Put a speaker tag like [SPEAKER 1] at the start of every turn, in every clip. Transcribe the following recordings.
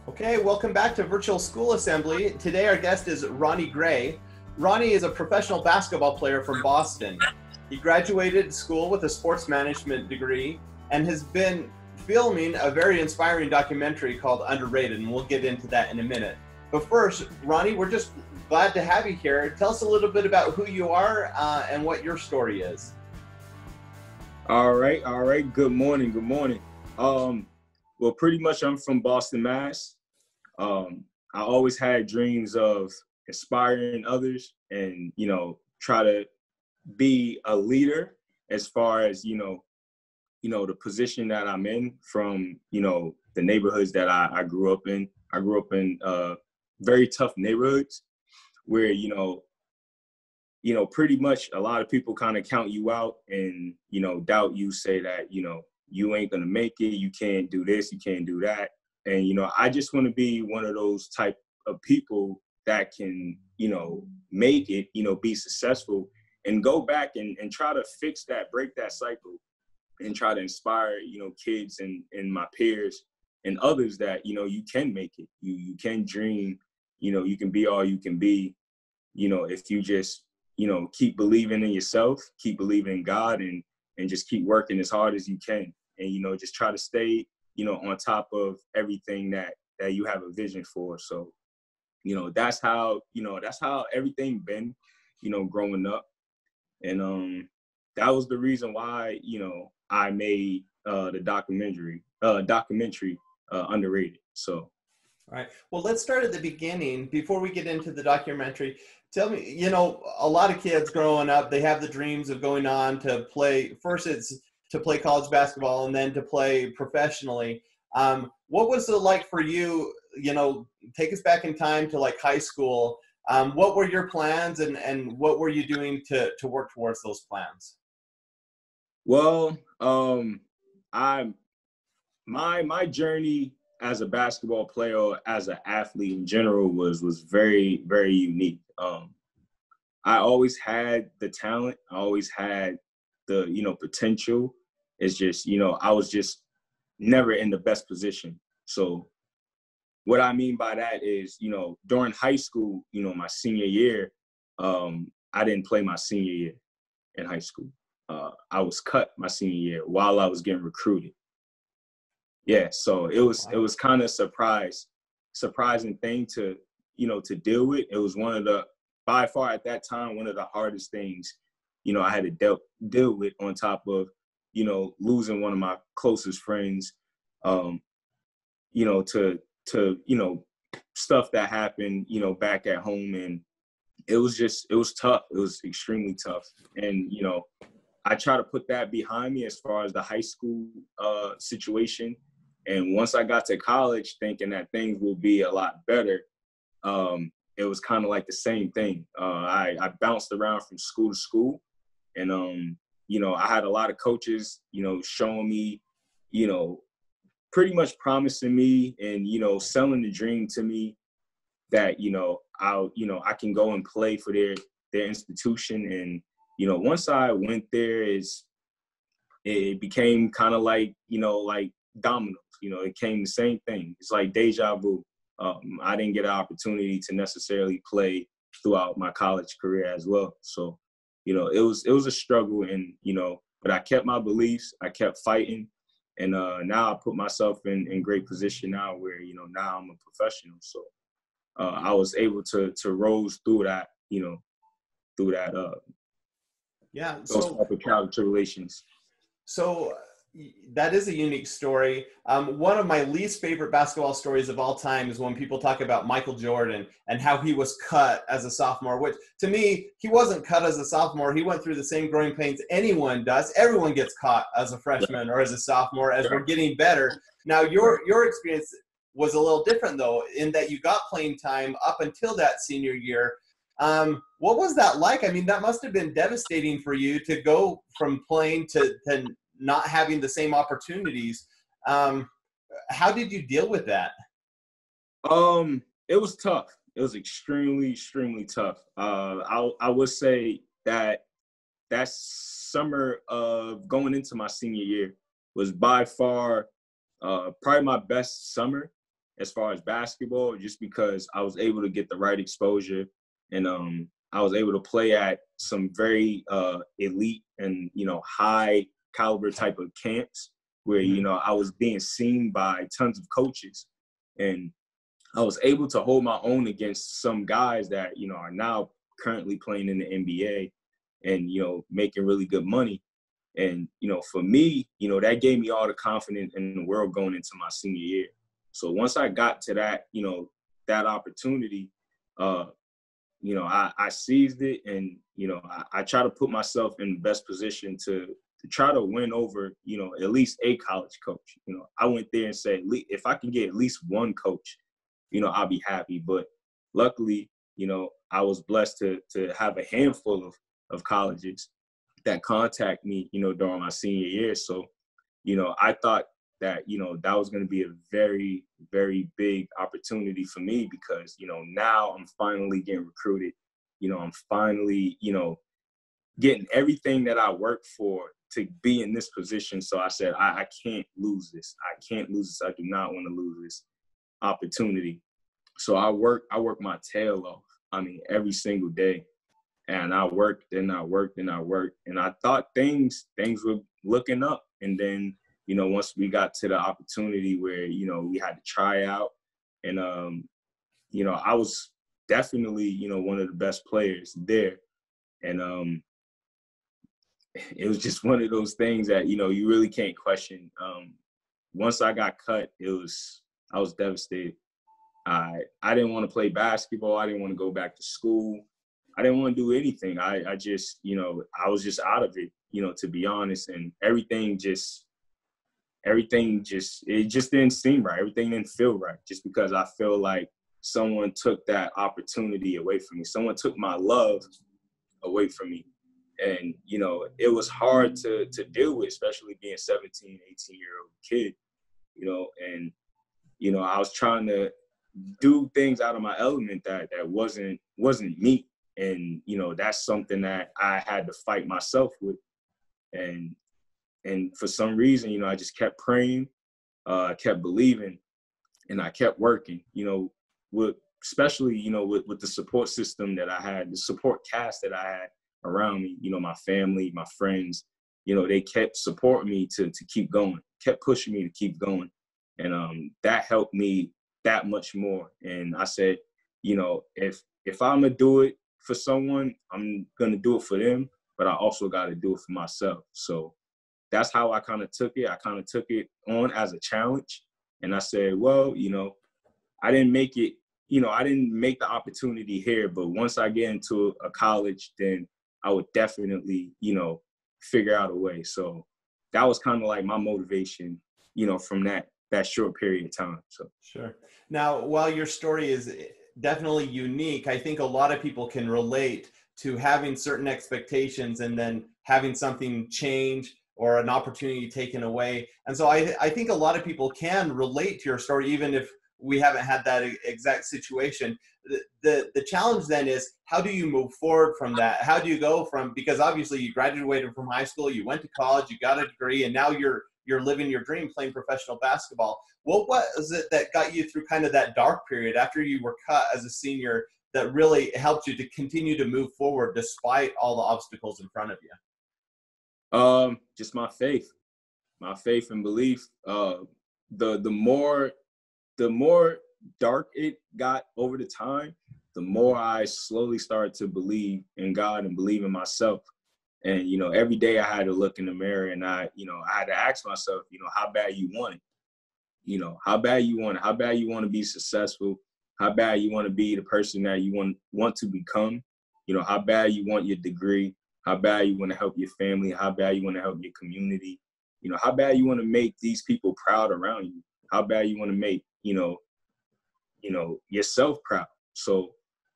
[SPEAKER 1] Okay, welcome back to Virtual School Assembly. Today our guest is Ronnie Gray. Ronnie is a professional basketball player from Boston. He graduated school with a sports management degree and has been filming a very inspiring documentary called Underrated, and we'll get into that in a minute. But first, Ronnie, we're just glad to have you here. Tell us a little bit about who you are and what your story is.
[SPEAKER 2] All right. Good morning. Well, pretty much I'm from Boston, Mass. I always had dreams of inspiring others and, try to be a leader as far as, the position that I'm in from, the neighborhoods that I grew up in. I grew up in very tough neighborhoods where, pretty much a lot of people kind of count you out and, doubt you, say that, you ain't gonna make it, you can't do this, you can't do that. And, I just want to be one of those type of people that can, make it, be successful and go back and try to fix that, break that cycle and try to inspire, kids and my peers and others that, you can make it, you can dream, you can be all you can be, if you just, keep believing in yourself, keep believing in God and just keep working as hard as you can. And, just try to stay, on top of everything that you have a vision for. So, that's how everything been, growing up. And that was the reason why, I made the documentary Underrated. So.
[SPEAKER 1] All right. Well, let's start at the beginning. Before we get into the documentary, tell me, a lot of kids growing up, they have the dreams of going on to play. First, it's to play college basketball and then to play professionally. What was it like for you? Take us back in time to like high school. What were your plans and what were you doing to work towards those plans?
[SPEAKER 2] Well, my journey as a basketball player, or as an athlete in general, was very, very unique. I always had the talent. I always had the, potential. It's just, I was just never in the best position. So what I mean by that is, during high school, my senior year, I didn't play my senior year in high school. I was cut my senior year while I was getting recruited. Yeah, so it was kind of surprising thing to, to deal with. It was by far at that time, one of the hardest things, I had to deal with, on top of, losing one of my closest friends, to stuff that happened, back at home. And it was tough. It was extremely tough. And, I try to put that behind me as far as the high school situation. And once I got to college, thinking that things will be a lot better, it was kind of like the same thing. I bounced around from school to school, and I had a lot of coaches, showing me, pretty much promising me and selling the dream to me that I can go and play for their institution. And once I went there, it became kind of like like dominoes. It came the same thing. It's like deja vu. I didn't get an opportunity to necessarily play throughout my college career as well. So, it was a struggle, and but I kept my beliefs. I kept fighting, and now I put myself in great position now, where now I'm a professional. So I was able to rose through that, through that
[SPEAKER 1] Yeah.
[SPEAKER 2] those type of trial tribulations.
[SPEAKER 1] So that is a unique story. One of my least favorite basketball stories of all time is when people talk about Michael Jordan and how he was cut as a sophomore, which to me, he wasn't cut as a sophomore. He went through the same growing pains anyone does. Everyone gets caught as a freshman or as a sophomore as we're getting better. Now, your experience was a little different, though, in that you got playing time up until that senior year. What was that like? I mean, that must have been devastating for you to go from playing to not having the same opportunities. How did you deal with that?
[SPEAKER 2] It was tough. It was extremely, extremely tough. I would say that summer of going into my senior year was by far probably my best summer as far as basketball, just because I was able to get the right exposure, and I was able to play at some very elite and, you know, high caliber type of camps where, you know, I was being seen by tons of coaches, and I was able to hold my own against some guys that, you know, are now currently playing in the NBA and, you know, making really good money. And, you know, for me, you know, that gave me all the confidence in the world going into my senior year. So once I got to that, you know, that opportunity, you know, I seized it, and, you know, I try to put myself in the best position to try to win over, you know, at least a college coach. You know, I went there and said, if I can get at least one coach, you know, I'll be happy. But luckily, you know, I was blessed to have a handful of colleges that contact me, you know, during my senior year. So, you know, I thought that, you know, that was going to be a very, very big opportunity for me because, you know, now I'm finally getting recruited. You know, I'm finally, you know, getting everything that I worked for to be in this position. So I said, I can't lose this. I can't lose this. I do not want to lose this opportunity. So I work my tail off. I mean, every single day. And I worked and I worked and I worked. And I thought things were looking up. And then, you know, once we got to the opportunity where, you know, we had to try out, and, you know, I was definitely, you know, one of the best players there. And it was just one of those things that, you know, you really can't question. Once I got cut, I was devastated. I didn't want to play basketball. I didn't want to go back to school. I didn't want to do anything. I just, you know, I was just out of it, you know, to be honest. And everything just, it just didn't seem right. Everything didn't feel right just because I feel like someone took that opportunity away from me. Someone took my love away from me. And, you know, it was hard to deal with, especially being 17, 18-year-old kid, you know, and, you know, I was trying to do things out of my element that wasn't me. And, you know, that's something that I had to fight myself with. And for some reason, you know, I just kept praying, kept believing, and I kept working, you know, especially, you know, with the support system that I had, the support cast that I had around me, you know, my family, my friends, you know, they kept supporting me to keep going, kept pushing me to keep going. And that helped me that much more. And I said, you know, if I'm going to do it for someone, I'm going to do it for them, but I also got to do it for myself. So that's how I kind of took it. I kind of took it on as a challenge. And I said, well, you know, I didn't make it, you know, I didn't make the opportunity here, but once I get into a college, then I would definitely, you know, figure out a way. So that was kind of like my motivation, you know, from that short period of time. So
[SPEAKER 1] sure. Now, while your story is definitely unique, I think a lot of people can relate to having certain expectations and then having something change or an opportunity taken away. And so I think a lot of people can relate to your story, even if we haven't had that exact situation. The challenge then is, how do you move forward from that? How do you go from, because obviously you graduated from high school, you went to college, you got a degree, and now you're living your dream playing professional basketball. What was it that got you through kind of that dark period after you were cut as a senior that really helped you to continue to move forward despite all the obstacles in front of you?
[SPEAKER 2] Just my faith and belief. The more dark it got over the time, the more I slowly started to believe in God and believe in myself. And, you know, every day I had to look in the mirror and I had to ask myself, you know, how bad you want it? You know, how bad you want it? How bad you want to be successful? How bad you want to be the person that you want to become? You know, how bad you want your degree? How bad you want to help your family? How bad you want to help your community? You know, how bad you want to make these people proud around you? How bad you want to make, you know, yourself proud. So,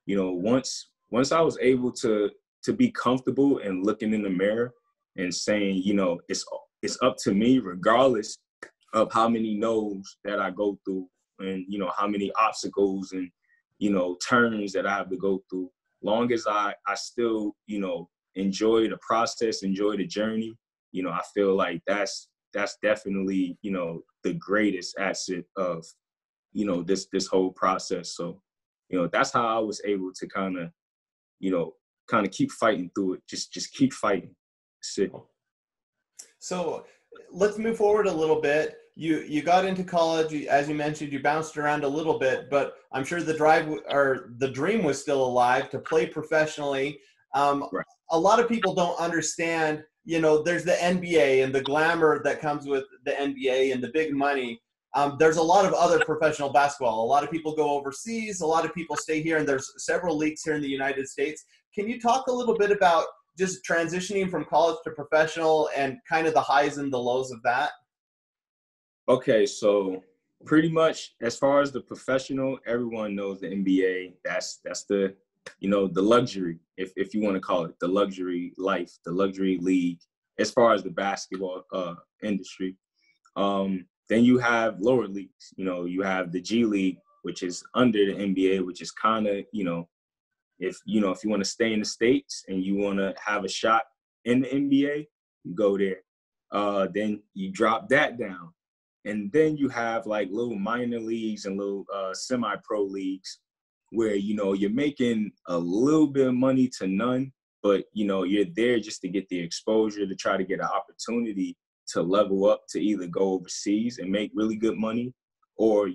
[SPEAKER 2] you know, once I was able to be comfortable and looking in the mirror and saying, you know, it's up to me, regardless of how many no's that I go through and, you know, how many obstacles and, you know, turns that I have to go through. Long as I still, you know, enjoy the process, enjoy the journey, you know, I feel like that's definitely, you know, the greatest asset of, this whole process. So, that's how I was able to kind of keep fighting through it. Just keep fighting. That's it.
[SPEAKER 1] So let's move forward a little bit. You got into college, as you mentioned, you bounced around a little bit, but I'm sure the drive or the dream was still alive to play professionally.
[SPEAKER 2] Right.
[SPEAKER 1] A lot of people don't understand, there's the NBA and the glamour that comes with the NBA and the big money. There's a lot of other professional basketball. A lot of people go overseas. A lot of people stay here, and there's several leagues here in the United States. Can you talk a little bit about just transitioning from college to professional and kind of the highs and the lows of that?
[SPEAKER 2] Okay, so pretty much as far as the professional, everyone knows the NBA. That's the the luxury, if you want to call it the luxury life, the luxury league. As far as the basketball industry, then you have lower leagues. You have the G League, which is under the NBA, which is kind of if you want to stay in the States and you want to have a shot in the NBA, you go there. Then you drop that down. And then you have like little minor leagues and little semi-pro leagues where, you're making a little bit of money to none, but, you're there just to get the exposure, to try to get an opportunity to level up, to either go overseas and make really good money or,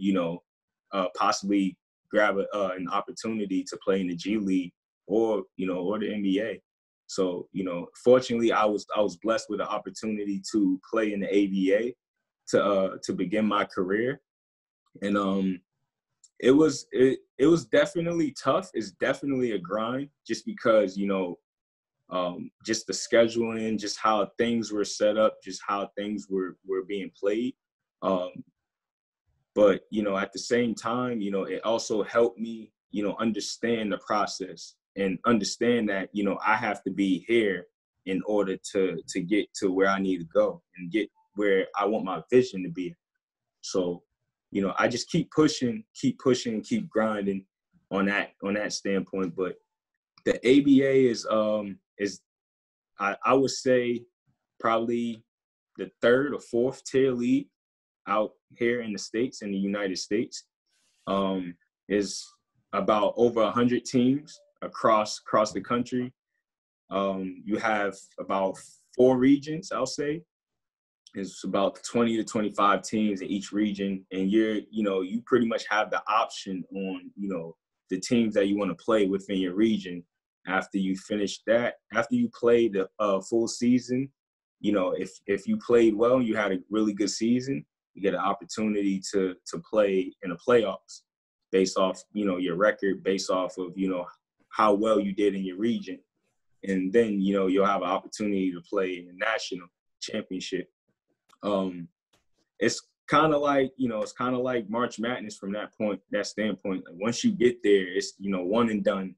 [SPEAKER 2] possibly grab an opportunity to play in the G League or the NBA. So, fortunately, I was blessed with the opportunity to play in the ABA to begin my career. And it was definitely tough. It's definitely a grind just because, just the scheduling, just how things were set up, just how things were being played. But, at the same time, it also helped me, understand the process and understand that, I have to be here in order to get to where I need to go and get where I want my vision to be. So, I just keep pushing, keep grinding on that standpoint. But the ABA is I would say probably the third or fourth tier league out here in the States, in the United States. Is about over 100 teams across the country. You have about 4 regions, I'll say. It's about 20 to 25 teams in each region, and you pretty much have the option on, the teams that you want to play within your region. After you finish that, after you play the full season, if you played well, you had a really good season, you get an opportunity to play in the playoffs based off, your record, based off of, how well you did in your region. And then, you'll have an opportunity to play in the national championship. It's kind of like March Madness from that standpoint. Like once you get there, it's, one and done.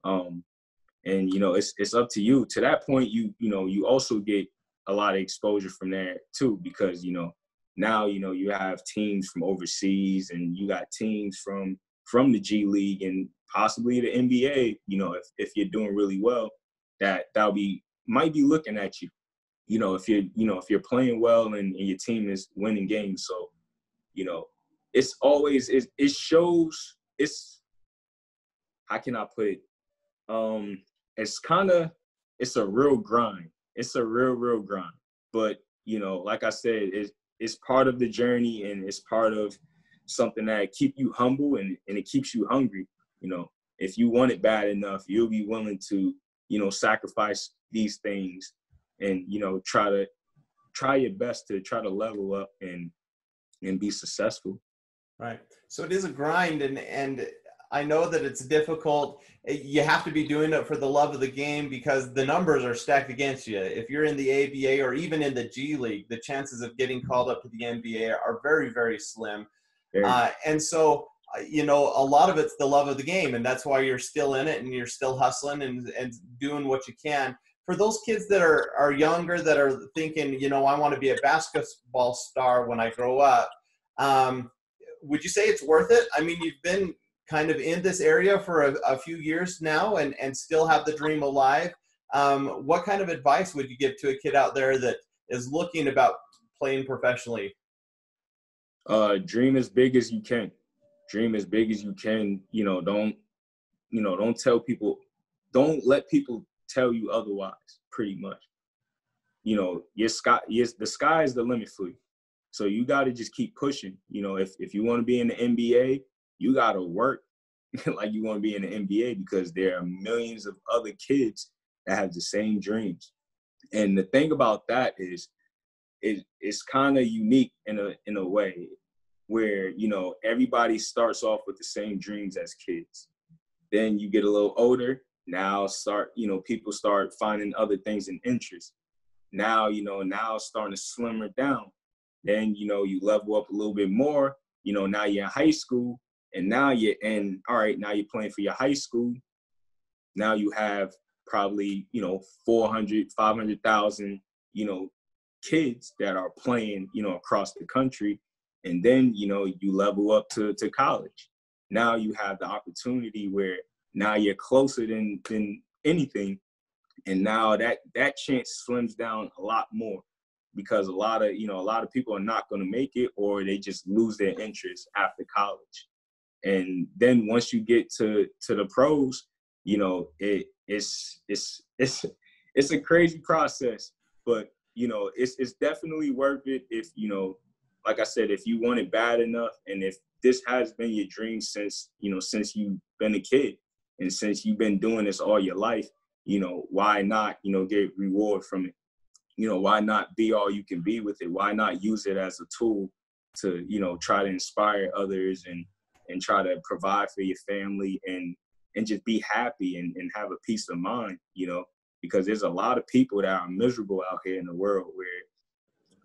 [SPEAKER 2] And, it's up to you. To that point, you also get a lot of exposure from there too, because, now, you have teams from overseas and you got teams from the G League and possibly the NBA, if you're doing really well, might be looking at you. If you're playing well and your team is winning games. So, it's always, it shows, how can I put it? It's a real grind. It's a real grind. But, like I said, it's part of the journey and it's part of something that keep you humble and it keeps you hungry. If you want it bad enough, you'll be willing to, sacrifice these things and, try your best to try to level up and be successful.
[SPEAKER 1] Right. So it is a grind, and I know that it's difficult. You have to be doing it for the love of the game because the numbers are stacked against you. If you're in the ABA or even in the G League, the chances of getting called up to the NBA are very, very slim. And so, a lot of it's the love of the game, and that's why you're still in it and you're still hustling and doing what you can. For those kids that are younger, that are thinking, I want to be a basketball star when I grow up, would you say it's worth it? I mean, you've been kind of in this area for a few years now and still have the dream alive. What kind of advice would you give to a kid out there that is looking about playing professionally?
[SPEAKER 2] Dream as big as you can. dream as big as you can. Don't tell people, don't let people tell you otherwise, pretty much. The sky is the limit for you. So you got to just keep pushing. If you want to be in the NBA, you got to work like you want to be in the NBA, because there are millions of other kids that have the same dreams. And the thing about that is, it's kind of unique in a way where, everybody starts off with the same dreams as kids. Then you get a little older. Now people start finding other things in interest. Now it's starting to slimmer down. Then, you level up a little bit more. Now you're in high school, and now now you're playing for your high school. Now you have probably, 400, 500,000, kids that are playing, across the country. And then, you level up to college. Now you have the opportunity where now you're closer than anything. And now that chance slims down a lot more, because a lot of people are not going to make it, or they just lose their interest after college. And then once you get to the pros, it's a crazy process, but it's definitely worth it if, like I said, if you want it bad enough, and if this has been your dream since you've been a kid, and since you've been doing this all your life, why not, get reward from it? Why not be all you can be with it? Why not use it as a tool to, try to inspire others and try to provide for your family and just be happy and have a peace of mind, because there's a lot of people that are miserable out here in the world where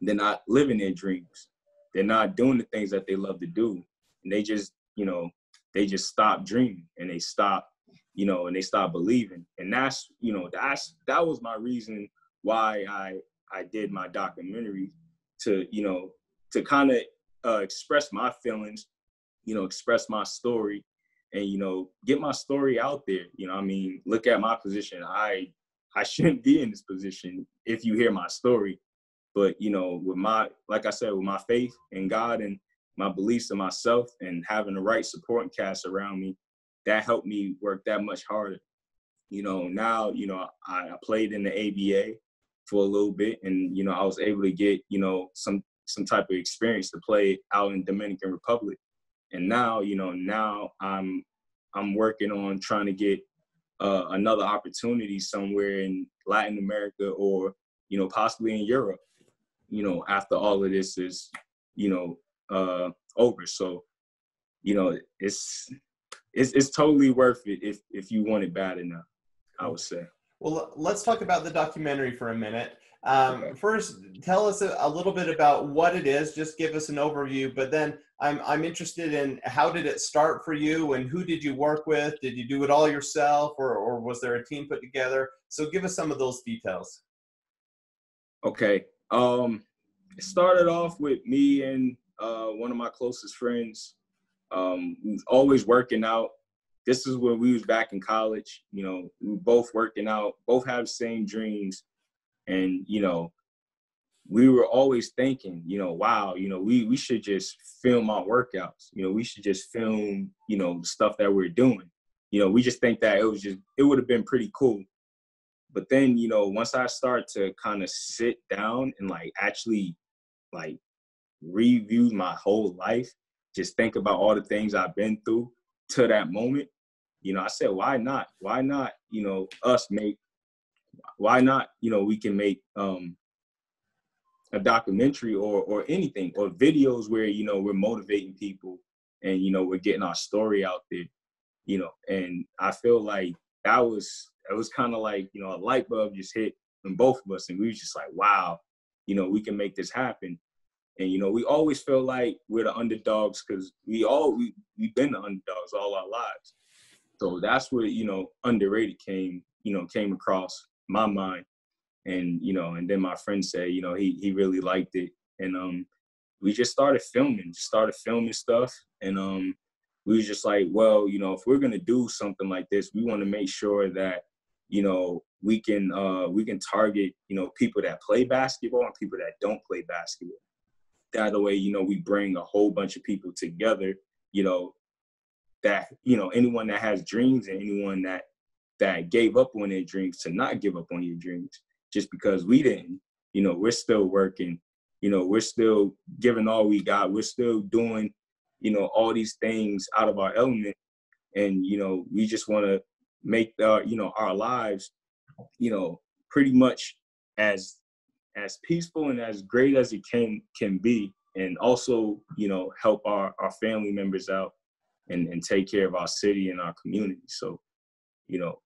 [SPEAKER 2] they're not living their dreams. They're not doing the things that they love to do. And they just stop dreaming, and they stop believing. And that was my reason why I did my documentary, to kind of express my feelings, express my story, and, get my story out there. Look at my position. I shouldn't be in this position if you hear my story. But, with like I said, with my faith in God and my beliefs in myself and having the right supporting cast around me, that helped me work that much harder. Now, I played in the ABA for a little bit, and, I was able to get, some type of experience to play out in Dominican Republic. And now, now I'm working on trying to get another opportunity somewhere in Latin America, or, possibly in Europe, after all of this is, over. So, it's totally worth it if you want it bad enough, I would say.
[SPEAKER 1] Well, let's talk about the documentary for a minute.
[SPEAKER 2] Okay.
[SPEAKER 1] First, tell us a little bit about what it is. Just give us an overview. But then I'm interested in, how did it start for you, and who did you work with? Did you do it all yourself, or was there a team put together? So give us some of those details.
[SPEAKER 2] Okay. It started off with me and one of my closest friends. We was always working out. This is when we was back in college. We were both working out, both have the same dreams. And, we were always thinking, wow, we should just film our workouts. We should just film, the stuff that we're doing. We just think that it would have been pretty cool. But then, once I start to kind of sit down and actually review my whole life, just think about all the things I've been through to that moment, I said, why not? Why not, we can make a documentary or anything, or videos where, we're motivating people and, we're getting our story out there, and I feel like it was kind of like, a light bulb just hit in both of us. And we was just like, wow, we can make this happen. And, we always feel like we're the underdogs, because we've been the underdogs all our lives. So that's where, underrated came across my mind. And, and then my friend said, he really liked it. And we just started filming stuff. And we was just like, well, if we're going to do something like this, we want to make sure that, we can target, people that play basketball and people that don't play basketball. That way, we bring a whole bunch of people together, that, you know, anyone that has dreams and anyone that gave up on their dreams to not give up on your dreams just because we didn't. You know, we're still working, you know, we're still giving all we got. We're still doing, you know, all these things out of our element. And, you know, we just want to make, you know, our lives, you know, pretty much as peaceful and as great as it can be. And also, you know, help our family members out and take care of our city and our community. So, you know,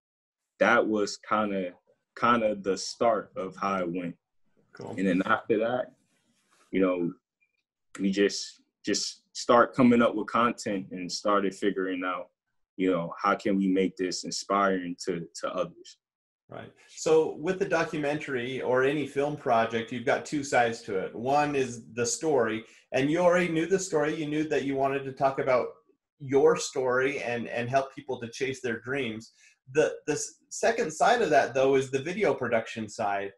[SPEAKER 2] that was kind of the start of how it went.
[SPEAKER 1] Cool.
[SPEAKER 2] And then after that, you know, we just start coming up with content and started figuring out, you know, how can we make this inspiring to others.
[SPEAKER 1] Right. So with the documentary or any film project, you've got two sides to it. One is the story, and you already knew the story. You knew that you wanted to talk about your story and help people to chase their dreams. The second side of that, though, is the video production side,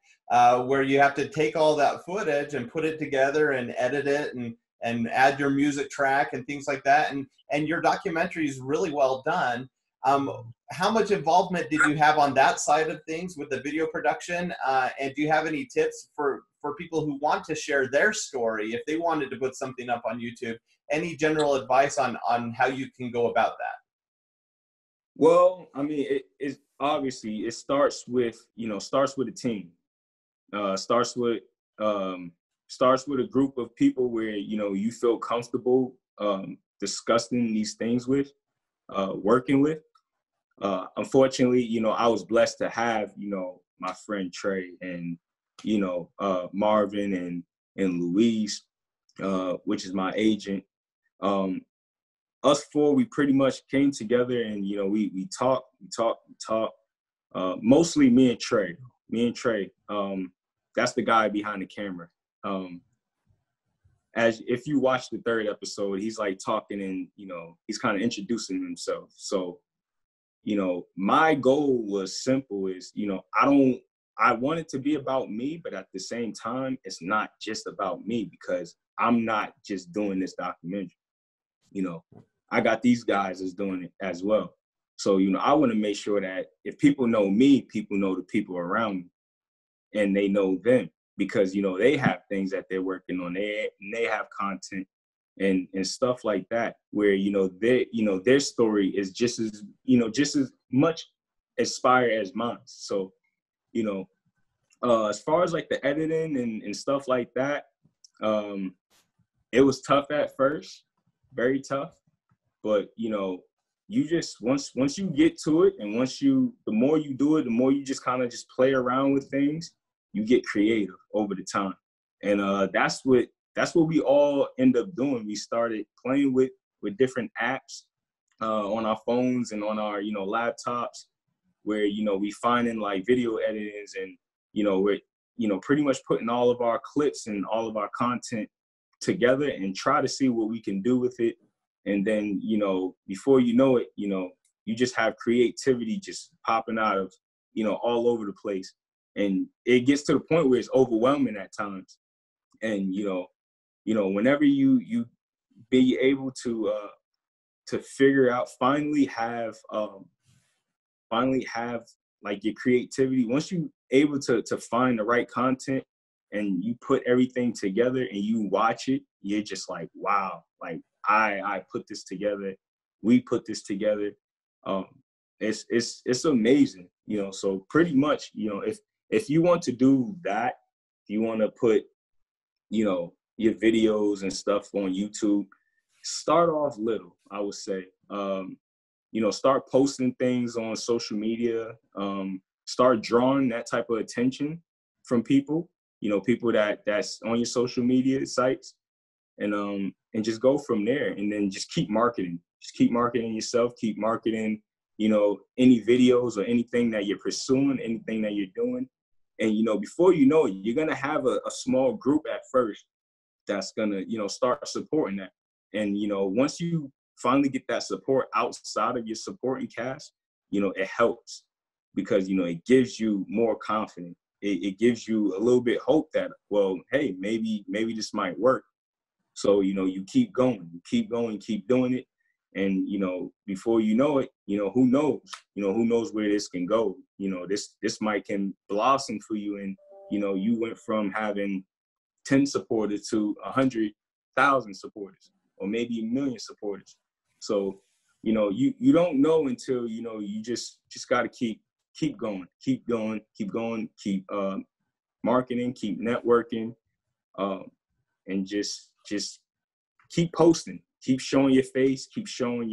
[SPEAKER 1] where you have to take all that footage and put it together and edit it and add your music track and things like that. And your documentary is really well done. How much involvement did you have on that side of things with the video production? And do you have any tips for people who want to share their story, if they wanted to put something up on YouTube? Any general advice on how you can go about that?
[SPEAKER 2] Well, I mean, it obviously it starts with a team. Starts with a group of people where, you know, you feel comfortable discussing these things with, working with. Unfortunately, you know, I was blessed to have, you know, my friend Trey and, you know, Marvin and Louise, which is my agent. Us four, we pretty much came together and, you know, we talked. Mostly me and Trey. That's the guy behind the camera. As if you watch the third episode, he's like talking and, you know, he's kind of introducing himself. So, you know, my goal was simple is, you know, I want it to be about me, but at the same time, it's not just about me because I'm not just doing this documentary. You know, I got these guys that's doing it as well. So, you know, I want to make sure that if people know me, people know the people around me and they know them because, you know, they have things that they're working on. They have content and stuff like that where, you know, their story is just as much inspired as mine. So, you know, as far as like the editing and stuff like that, it was tough at first, very tough. But, you know, you just, once you get to it and the more you do it, the more you just kind of just play around with things, you get creative over the time. And that's what we all end up doing. We started playing with different apps on our phones and on our, you know, laptops where, you know, we finding like video editings and, you know, we're, you know, pretty much putting all of our clips and all of our content together and try to see what we can do with it. And then, you know, before you know it, you know, you just have creativity just popping out of, you know, all over the place. And it gets to the point where it's overwhelming at times. And, you know, whenever you be able to figure out, finally have like your creativity, once you able to find the right content and you put everything together and you watch it, you're just like, wow, like I put this together. We put this together. It's amazing, you know, so pretty much, you know, if you want to do that, if you want to put, you know, your videos and stuff on YouTube, start off little, I would say. You know, start posting things on social media, start drawing that type of attention from people, you know, people that's on your social media sites, and just go from there. And then just keep marketing yourself, keep marketing, you know, any videos or anything that you're pursuing, anything that you're doing. And, you know, before you know it, you're going to have a small group at first that's going to, you know, start supporting that. And, you know, once you finally get that support outside of your supporting cast, you know, it helps because, you know, it gives you more confidence. It gives you a little bit hope that, well, hey, maybe this might work. So, you know, you keep going, keep doing it. And, you know, before you know it, you know, who knows where this can go. You know, this might can blossom for you. And, you know, you went from having 10 supporters to 100,000 supporters, or maybe 1,000,000 supporters. So, you know, you don't know until, you know, you just got to keep going, keep marketing, keep networking, and just keep posting, keep showing your face, keep showing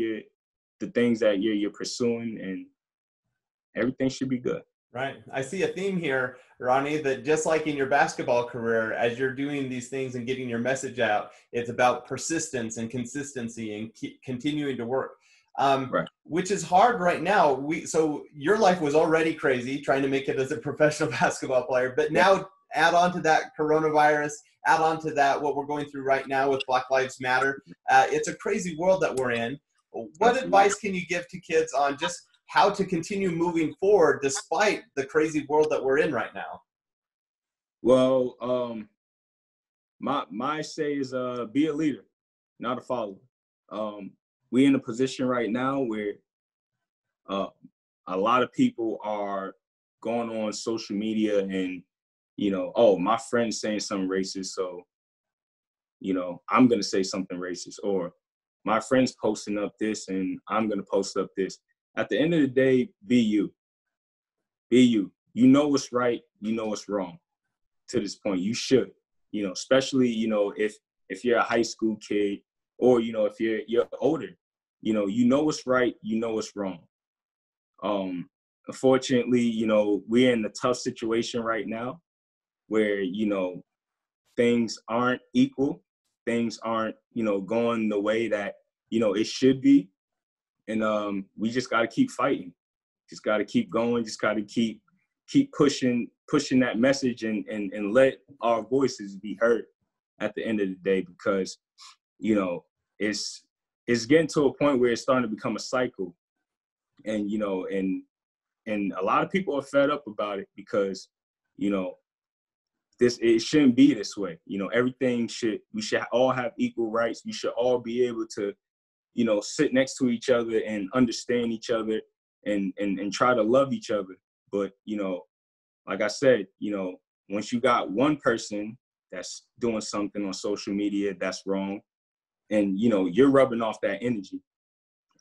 [SPEAKER 2] the things that you're pursuing, and everything should be good.
[SPEAKER 1] Right. I see a theme here, Ronnie, that just like in your basketball career, as you're doing these things and getting your message out, it's about persistence and consistency and continuing to work,
[SPEAKER 2] Right.
[SPEAKER 1] which is hard right now. So your life was already crazy trying to make it as a professional basketball player, but now add on to that coronavirus, add on to that what we're going through right now with Black Lives Matter. It's a crazy world that we're in. What advice can you give to kids on just how to continue moving forward despite the crazy world that we're in right now?
[SPEAKER 2] Well, my say is be a leader, not a follower. We in a position right now where a lot of people are going on social media and, you know, oh, my friend's saying something racist, so, you know, I'm gonna say something racist, or my friend's posting up this and I'm gonna post up this. At the end of the day, be you. Be you. You know what's right, you know what's wrong. To this point, you should, you know, especially, you know, if you're a high school kid, or, you know, if you're older, you know what's right, you know what's wrong. Unfortunately, you know, we're in a tough situation right now where, you know, things aren't equal, things aren't, you know, going the way that, you know, it should be. And we just got to keep fighting, just got to keep going, just got to keep pushing that message, and let our voices be heard at the end of the day, because, you know, it's getting to a point where it's starting to become a cycle. And, you know, and a lot of people are fed up about it, because, you know, it shouldn't be this way. You know, we should all have equal rights. We should all be able to, you know, sit next to each other and understand each other, and try to love each other. But, you know, like I said, you know, once you got one person that's doing something on social media that's wrong, and, you know, you're rubbing off that energy.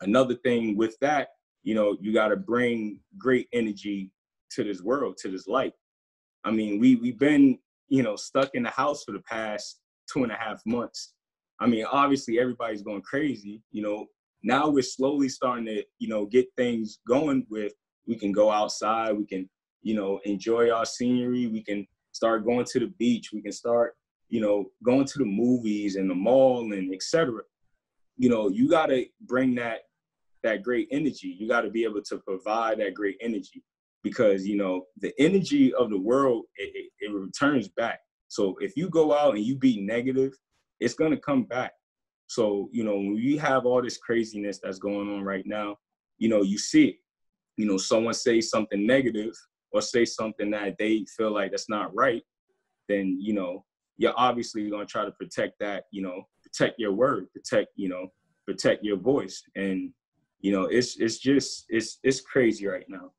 [SPEAKER 2] Another thing with that, you know, you got to bring great energy to this world, to this light. I mean, we've been, you know, stuck in the house for the past 2.5 months. I mean, obviously everybody's going crazy. You know, now we're slowly starting to, you know, get things going with, we can go outside, we can, you know, enjoy our scenery, we can start going to the beach, we can start, you know, going to the movies and the mall and etc. You know, you got to bring that great energy. You got to be able to provide that great energy, because, you know, the energy of the world, it returns back. So if you go out and you be negative, it's going to come back. So, you know, when you have all this craziness that's going on right now, you know, you see it. You know, someone say something negative or say something that they feel like that's not right, then, you know, you're obviously going to try to protect that, you know, protect your word, protect your voice. And, you know, it's crazy right now.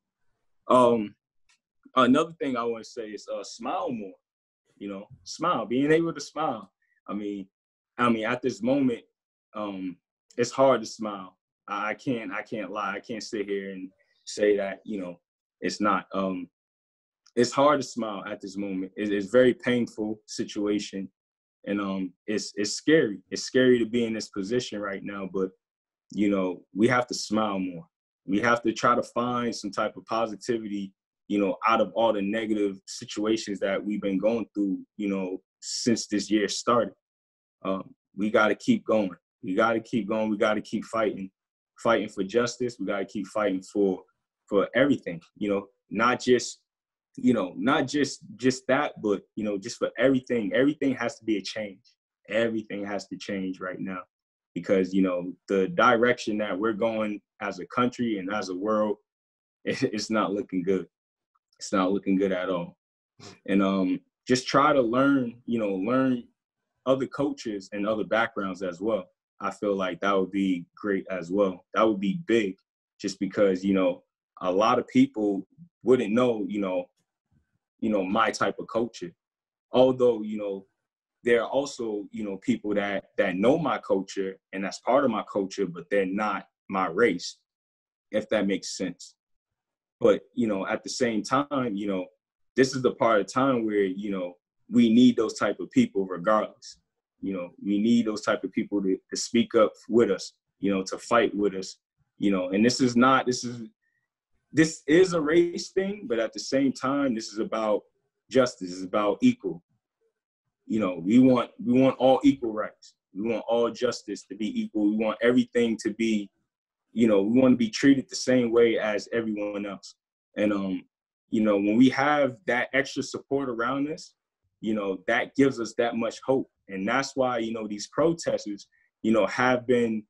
[SPEAKER 2] Another thing I want to say is smile more. You know, smile, being able to smile. I mean, at this moment, it's hard to smile. I can't lie. I can't sit here and say that, you know, it's not. It's hard to smile at this moment. It's a very painful situation, and it's scary. It's scary to be in this position right now. But, you know, we have to smile more. We have to try to find some type of positivity, you know, out of all the negative situations that we've been going through, you know, since this year started. We got to keep going. We got to keep going. We got to keep fighting for justice. We got to keep fighting for everything, you know, not just that, but, you know, just for everything. Everything has to be a change. Everything has to change right now, because, you know, the direction that we're going as a country and as a world, it's not looking good. It's not looking good at all. And just try to learn other cultures and other backgrounds as well. I feel like that would be great as well. That would be big, just because, you know, a lot of people wouldn't know, my type of culture. Although, you know, there are also, you know, people that know my culture and that's part of my culture, but they're not my race, if that makes sense. But, you know, at the same time, you know, this is the part of time where, you know, we need those type of people regardless. You know, we need those type of people to speak up with us, you know, to fight with us, you know, and this is a race thing, but at the same time, this is about justice. It's about equal. You know, we want all equal rights. We want all justice to be equal. We want everything to be, you know, we want to be treated the same way as everyone else. And, you know, when we have that extra support around us, you know, that gives us that much hope. And that's why, you know, these protesters, you know, have been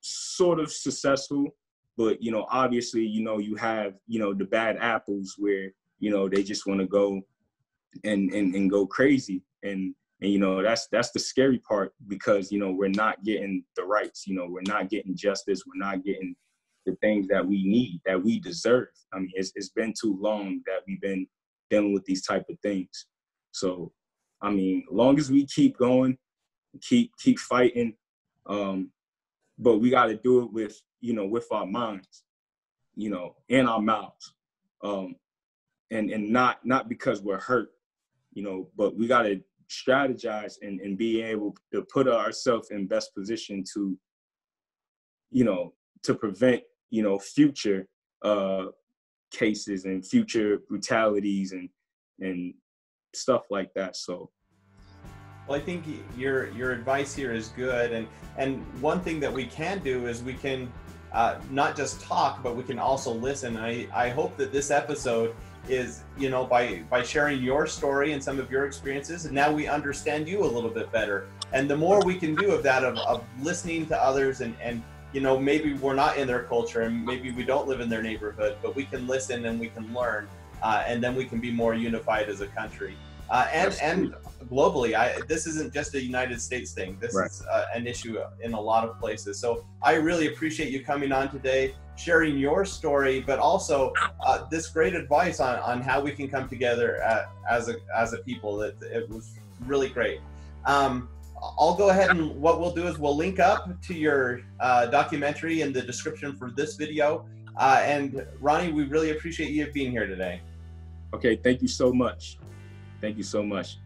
[SPEAKER 2] sort of successful. But, you know, obviously, you know, you have, you know, the bad apples where, you know, they just want to go and go crazy. And, you know, that's the scary part, because, you know, we're not getting the rights, you know, we're not getting justice. We're not getting the things that we need, that we deserve. I mean, it's been too long that we've been dealing with these type of things. So, I mean, as long as we keep going, keep fighting, but we got to do it with, you know, with our minds, you know, and our mouths, and not because we're hurt, you know, but we got to strategize and be able to put ourselves in best position to, you know, to prevent, you know, future cases and future brutalities and stuff like that. So,
[SPEAKER 1] well, I think your advice here is good, and one thing that we can do is we can not just talk, but we can also listen. I hope that this episode is, you know, by sharing your story and some of your experiences, and now we understand you a little bit better. And the more we can do of that, of listening to others, and you know, maybe we're not in their culture and maybe we don't live in their neighborhood, but we can listen and we can learn, and then we can be more unified as a country. And globally, this isn't just a United States thing. This is an issue in a lot of places. So I really appreciate you coming on today, sharing your story, but also this great advice on how we can come together as a people. It was really great. I'll go ahead, and what we'll do is we'll link up to your documentary in the description for this video. And Ronnie, we really appreciate you being here today.
[SPEAKER 2] Okay, thank you so much. Thank you so much.